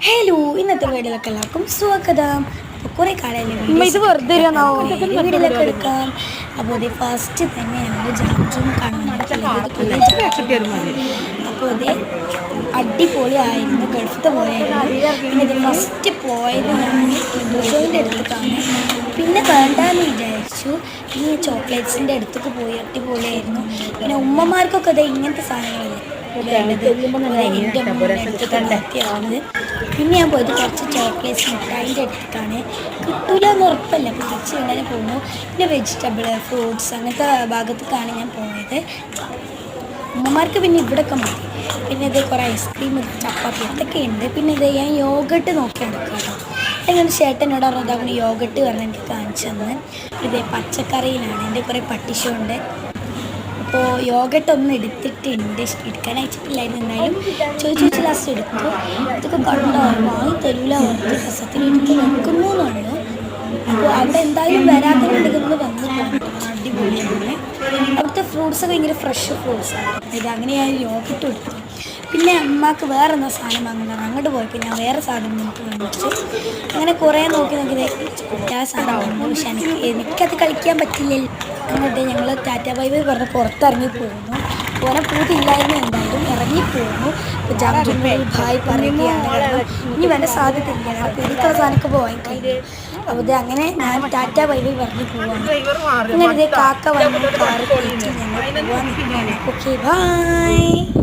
Hello, ഇന്നത്തെ വീഡിയോയിലൊക്കെ എല്ലാവർക്കും സ്വാഗതം. അപ്പോൾ കുറേ കാലമല്ലേ വീഡിയോയിലൊക്കെ എടുക്കാം. അപ്പോൾ അത് ഫസ്റ്റ് തന്നെ ഞങ്ങൾ ജാം കാണാൻ അപ്പോൾ അത് അടിപൊളിയായിരുന്നു. ഗൾഫത്തെ പോലെയായിരുന്നു. പിന്നെ ഇത് ഫസ്റ്റ് പോയത് ഞാൻ ഷോൻ്റെ അടുത്തേക്കാണ്. പിന്നെ വേണ്ടാന്ന് വിചാരിച്ചു. പിന്നെ ചോക്ലേറ്റ്സിൻ്റെ അടുത്തേക്ക് പോയി അടിപൊളിയായിരുന്നു. പിന്നെ ഉമ്മമാർക്കൊക്കെ അത് ഇങ്ങനത്തെ സാധനങ്ങളല്ലേ വേണ്ടത്. എൻ്റെ അടുത്താണ്. പിന്നെ ഞാൻ പോയത് കുറച്ച് ചോക്ലേറ്റ്സ് മിഠായിൻ്റെ അടുത്തേക്കാണ്. കിട്ടൂല എന്ന് ഉറപ്പല്ല, അപ്പോൾ തിരിച്ച് ഇങ്ങനെ പോകുന്നു. പിന്നെ വെജിറ്റബിൾ ഫ്രൂട്ട്സ് അങ്ങനത്തെ ഭാഗത്തേക്കാണ് ഞാൻ പോയത്. ഉമ്മമാർക്ക് പിന്നെ ഇവിടെയൊക്കെ മതി. പിന്നെ ഇത് കുറേ ഐസ്ക്രീം ചപ്പാത്തി ഇതൊക്കെ ഉണ്ട്. പിന്നെ ഇത് ഞാൻ യോഗട്ട് നോക്കി നടക്കാം കേട്ടോ. അങ്ങനെ ചേട്ടനോട് പറഞ്ഞതാണ് യോഗട്ട് പറഞ്ഞ് എനിക്ക് കാണിച്ചു തന്നത്. ഇത് പച്ചക്കറിയിലാണ്. എൻ്റെ കുറേ പട്ടിഷുണ്ട്. അപ്പോൾ യോഗട്ടൊന്നും എടുത്തിട്ടുണ്ട്, എടുക്കാൻ അയച്ചിട്ടില്ലായിരുന്നു. എന്തായാലും ചോദിച്ചു ലാസ്റ്റ് എടുത്തു. ഇതൊക്കെ കണ്ടോ, വാങ്ങി തരൂല ഓർത്ത് രസത്തിൽ എടുത്ത് വെക്കുന്നു എന്നുള്ളൂ. അപ്പോൾ അവിടെ എന്തായാലും വരാത്തതുണ്ടെങ്കിൽ വന്നിട്ടുണ്ട്. അടിപൊളിയാണ്. അവിടുത്തെ ഫ്രൂട്ട്സൊക്കെ ഭയങ്കര ഫ്രഷ് ഫ്രൂട്ട്സാണ്. ഇത് അങ്ങനെ ഞാൻ യോഗട്ട് എടുത്തു. പിന്നെ അമ്മക്ക് വേറെ എന്താ സാധനം വാങ്ങുന്നത്, അങ്ങോട്ട് പോയപ്പോൾ ഞാൻ വേറെ സാധനം നമുക്ക് വാങ്ങിച്ചു. അങ്ങനെ കുറേ നോക്കി കുട്ടികളെ സാധനം വാങ്ങുന്നു. പക്ഷെ എനിക്കത് കളിക്കാൻ പറ്റില്ലല്ലോ. എന്നിട്ട് ഞങ്ങൾ ടാറ്റ ബൈ ബൈ പറഞ്ഞ് പുറത്തിറങ്ങി പോകുന്നു. ഓനെ പൂതില്ലായിരുന്നു, എന്തായാലും ഇറങ്ങിപ്പോകുന്നു. ഇപ്പോൾ ജാംജുമ്മ ഭായ് പറയുകയാണ്. കാരണം ഇനി വേണ്ട സാധ്യത ഇല്ല, അപ്പോൾ എനിക്കുള്ള സാധനമൊക്കെ പോകാൻ കഴിയും. അപ്പോൾ ഇത് അങ്ങനെ ഞാൻ ടാറ്റ ബൈ ബൈ പറഞ്ഞ് പോവാണ്. അങ്ങനെ ഇതേ കാക്ക വന്ന് കാറ് കയറ്റി ഞങ്ങൾ പോകാൻ നിൽക്കുകയാണ്. Okay, by.